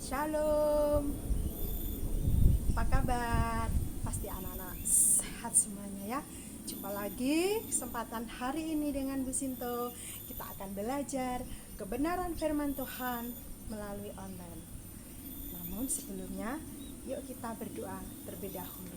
Shalom, apa kabar? Pasti anak-anak sehat semuanya ya. Jumpa lagi kesempatan hari ini dengan Bu Sinto. Kita akan belajar kebenaran firman Tuhan melalui online. Namun sebelumnya, yuk kita berdoa terlebih dahulu.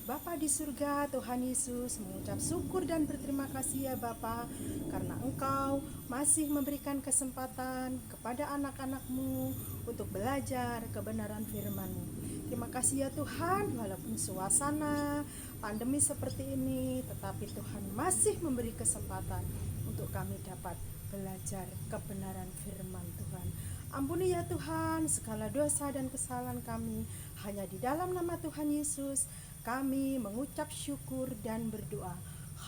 Bapa di surga, Tuhan Yesus mengucap syukur dan berterima kasih ya Bapa, karena Engkau masih memberikan kesempatan kepada anak-anak-Mu untuk belajar kebenaran firman-Mu. Terima kasih ya Tuhan, walaupun suasana pandemi seperti ini, tetapi Tuhan masih memberi kesempatan untuk kami dapat belajar kebenaran firman Tuhan. Ampuni ya Tuhan segala dosa dan kesalahan kami, hanya di dalam nama Tuhan Yesus kami mengucap syukur dan berdoa.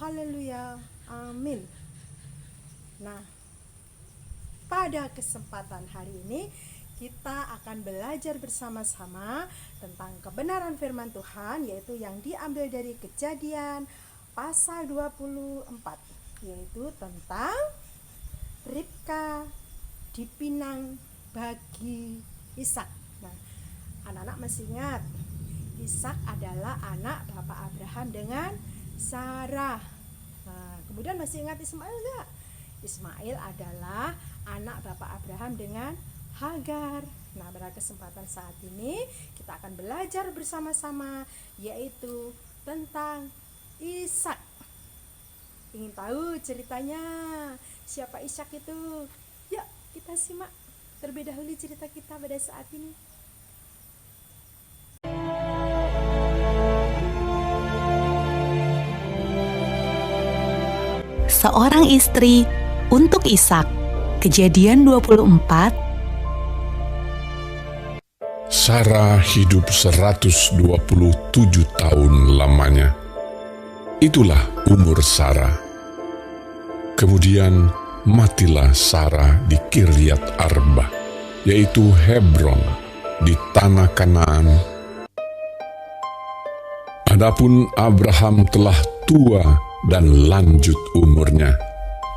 Haleluya, amin. Nah, pada kesempatan hari ini kita akan belajar bersama-sama tentang kebenaran firman Tuhan, yaitu yang diambil dari Kejadian pasal 24, yaitu tentang Ribka dipinang bagi Ishak. Nah, anak-anak masih ingat, Ishak adalah anak Bapak Abraham dengan Sarah. Nah, kemudian masih ingat Ismail enggak? Ismail adalah anak Bapak Abraham dengan Hagar. Nah, pada kesempatan saat ini kita akan belajar bersama-sama, yaitu tentang Ishak. Ingin tahu ceritanya siapa Ishak itu? Yuk kita simak terlebih dahulu cerita kita pada saat ini. Seorang istri untuk Ishak. Kejadian 24. Sarah hidup 127 tahun lamanya. Itulah umur Sarah. Kemudian matilah Sarah di Kiryat Arba, yaitu Hebron, di tanah Kanaan. Adapun Abraham telah tua dan lanjut umurnya,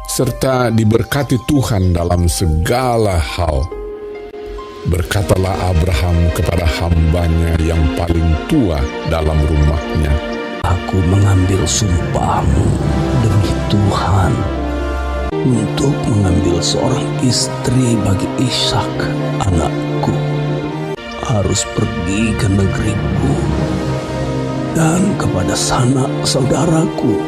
serta diberkati Tuhan dalam segala hal. Berkatalah Abraham kepada hambanya yang paling tua dalam rumahnya, Aku mengambil sumpahmu demi Tuhan untuk mengambil seorang istri bagi Ishak anakku. Harus pergi ke negeriku dan kepada sanak saudaraku,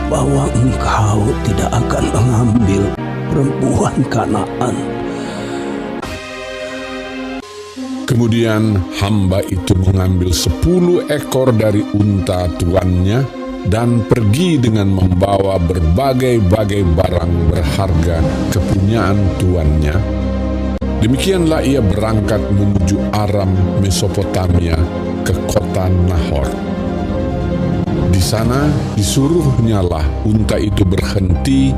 bahwa engkau tidak akan mengambil perempuan Kanaan. Kemudian hamba itu mengambil 10 ekor dari unta tuannya dan pergi dengan membawa berbagai-bagai barang berharga kepunyaan tuannya. Demikianlah ia berangkat menuju Aram Mesopotamia ke kota Nahor. Di sana disuruhnyalah unta itu berhenti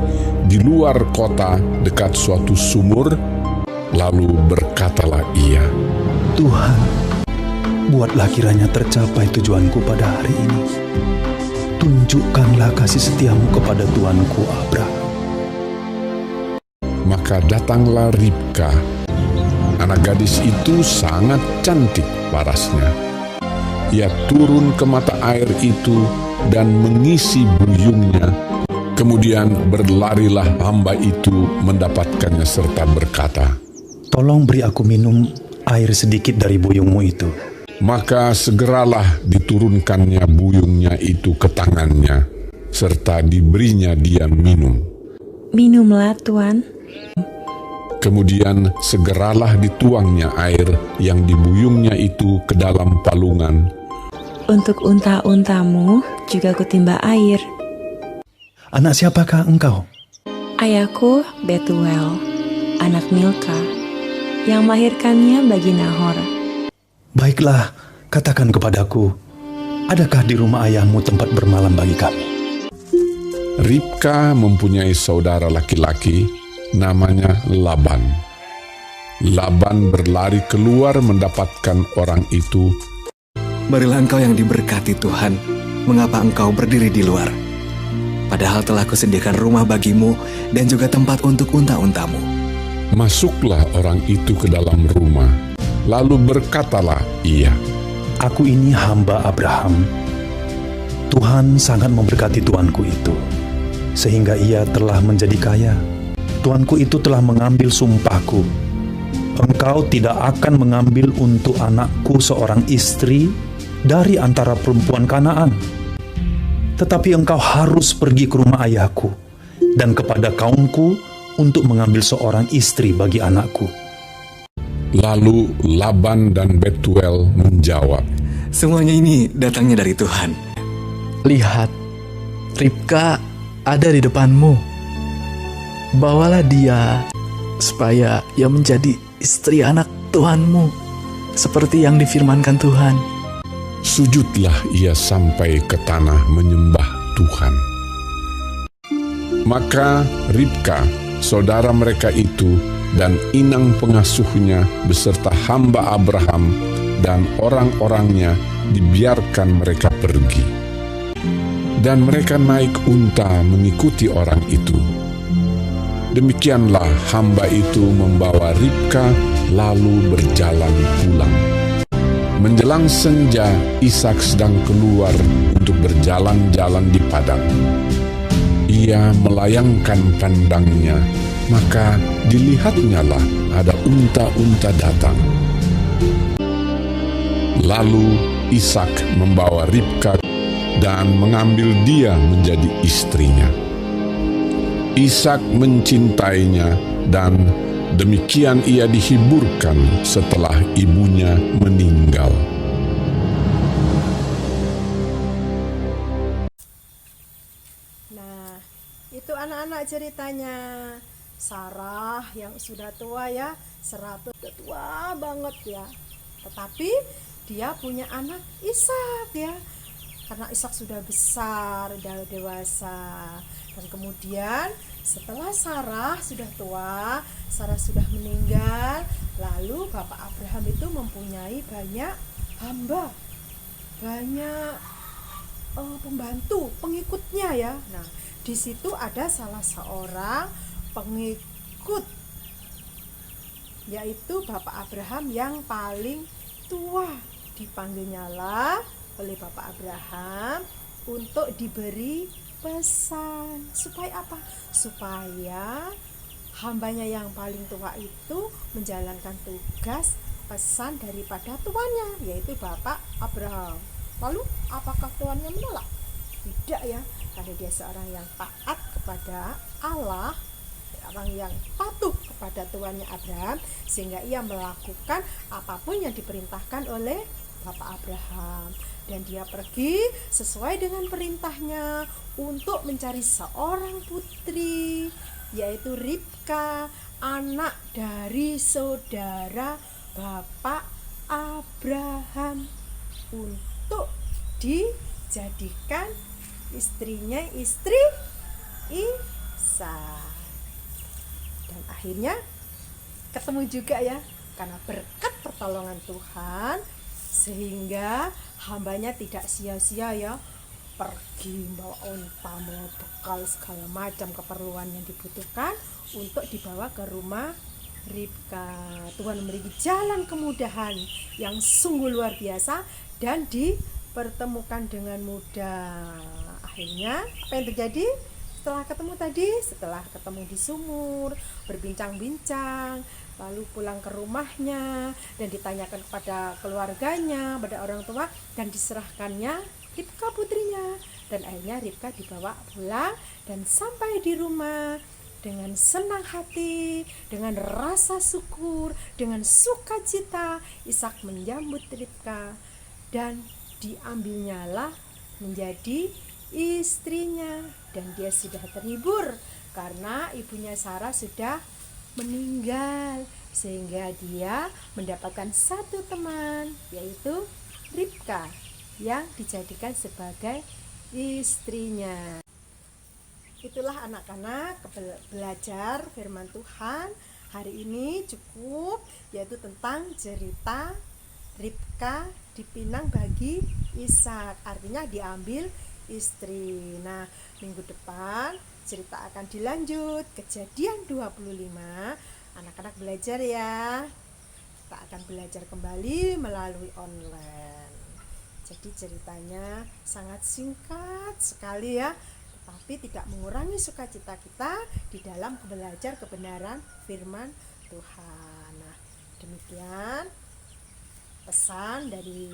di luar kota dekat suatu sumur. Lalu berkatalah ia, Tuhan, buatlah kiranya tercapai tujuanku pada hari ini. Tunjukkanlah kasih setiamu kepada tuanku Abraham. Maka datanglah Ribka. Anak gadis itu sangat cantik parasnya. Ia turun ke mata air itu dan mengisi buyungnya. Kemudian berlarilah hamba itu mendapatkannya serta berkata, Tolong beri aku minum air sedikit dari buyungmu itu. Maka segeralah diturunkannya buyungnya itu ke tangannya, serta diberinya dia minum. Minumlah, Tuan. Kemudian segeralah dituangnya air yang di buyungnya itu ke dalam palungan. Untuk unta-untamu juga kutimba air. Anak siapakah engkau? Ayahku Betuel, anak Milka, yang melahirkannya bagi Nahor. Baiklah, katakan kepadaku, adakah di rumah ayahmu tempat bermalam bagi kami? Ribka mempunyai saudara laki-laki, namanya Laban. Laban berlari keluar mendapatkan orang itu. Marilah engkau yang diberkati Tuhan, mengapa engkau berdiri di luar? Padahal telah kusediakan rumah bagimu dan juga tempat untuk unta-untamu. Masuklah orang itu ke dalam rumah, lalu berkatalah ia, Aku ini hamba Abraham. Tuhan sangat memberkati tuanku itu, sehingga ia telah menjadi kaya. Tuanku itu telah mengambil sumpahku. Engkau tidak akan mengambil untuk anakku seorang istri dari antara perempuan Kanaan. Tetapi engkau harus pergi ke rumah ayahku dan kepada kaumku untuk mengambil seorang istri bagi anakku. Lalu Laban dan Betuel menjawab, Semuanya ini datangnya dari Tuhan. Lihat, Ribka ada di depanmu. Bawalah dia, supaya ia menjadi istri anak Tuhanmu, seperti yang difirmankan Tuhan. sujudlah ia sampai ke tanah menyembah Tuhan. Maka Ribka, saudara mereka itu, dan inang pengasuhnya beserta hamba Abraham dan orang-orangnya dibiarkan mereka pergi. Dan mereka naik unta mengikuti orang itu. Demikianlah hamba itu membawa Ribka lalu berjalan pulang. Menjelang senja, Ishak sedang keluar untuk berjalan-jalan di padang. Ia melayangkan pandangnya, maka dilihatnyalah ada unta-unta datang. Lalu Ishak membawa Ribka dan mengambil dia menjadi istrinya. Ishak mencintainya dan demikian ia dihiburkan setelah ibunya meninggal. Nah, itu anak-anak ceritanya. Sarah yang sudah tua ya, 100 udah tua banget ya. Tetapi dia punya anak Ishak ya. Karena Ishak sudah besar, sudah dewasa. Dan kemudian setelah Sarah sudah tua, Sarah sudah meninggal, lalu Bapak Abraham itu mempunyai banyak hamba, banyak pembantu, pengikutnya ya. Nah, di situ ada salah seorang pengikut, yaitu Bapak Abraham yang paling tua. Dipanggilnya lah oleh Bapak Abraham untuk diberi pesan. Supaya apa? Supaya hambanya yang paling tua itu menjalankan tugas pesan daripada tuannya, yaitu Bapak Abraham. Lalu apakah tuannya menolak? Tidak ya, karena dia seorang yang taat kepada Allah, orang yang patuh kepada tuannya Abraham, sehingga ia melakukan apapun yang diperintahkan oleh Bapak Abraham. Dan dia pergi sesuai dengan perintahnya untuk mencari seorang putri, yaitu Ribka, anak dari saudara Bapak Abraham, untuk dijadikan istrinya, istri Ishak. Dan akhirnya ketemu juga ya, karena berkat pertolongan Tuhan, sehingga hambanya tidak sia-sia ya, pergi bawa unta, bawa bekal segala macam keperluan yang dibutuhkan untuk dibawa ke rumah Ribka. Tuhan memberi jalan kemudahan yang sungguh luar biasa dan dipertemukan dengan mudah. Akhirnya apa yang terjadi? Setelah ketemu tadi, setelah ketemu di sumur, berbincang-bincang, lalu pulang ke rumahnya dan ditanyakan kepada keluarganya, pada orang tua, dan diserahkannya Ribka putrinya. Dan akhirnya Ribka dibawa pulang dan sampai di rumah dengan senang hati, dengan rasa syukur, dengan sukacita. Ishak menyambut Ribka dan diambilnyalah menjadi istrinya. Dan dia sudah terhibur karena ibunya Sarah sudah meninggal, sehingga dia mendapatkan satu teman, yaitu Ribka, yang dijadikan sebagai istrinya. Itulah anak-anak belajar firman Tuhan hari ini cukup, yaitu tentang cerita Ribka dipinang bagi Ishak, artinya diambil istri. Nah, minggu depan cerita akan dilanjut, Kejadian 25 Anak-anak belajar ya. Kita akan belajar kembali melalui online. Jadi ceritanya sangat singkat sekali ya, tetapi tidak mengurangi sukacita kita di dalam belajar kebenaran firman Tuhan. Nah, demikian pesan dari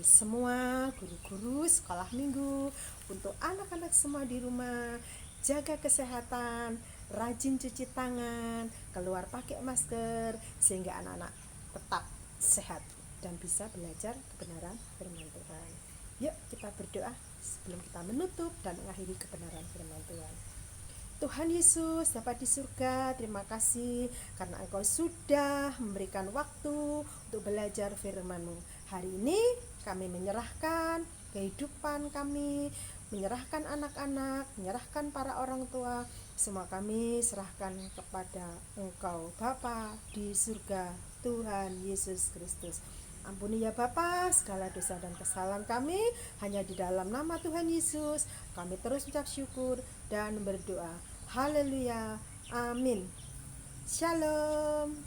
semua guru-guru sekolah minggu untuk anak-anak semua di rumah. Jaga kesehatan, rajin cuci tangan, keluar pakai masker, sehingga anak-anak tetap sehat dan bisa belajar kebenaran firman Tuhan. Yuk kita berdoa sebelum kita menutup dan mengakhiri kebenaran firman Tuhan. Tuhan Yesus dapat di surga, terima kasih karena Engkau sudah memberikan waktu untuk belajar firman-Mu. Hari ini kami menyerahkan kehidupan kami, menyerahkan anak-anak, menyerahkan para orang tua, semua kami serahkan kepada Engkau Bapa di surga, Tuhan Yesus Kristus. Ampuni ya Bapa segala dosa dan kesalahan kami, hanya di dalam nama Tuhan Yesus kami terus ucap syukur dan berdoa. Haleluya, amin. Shalom.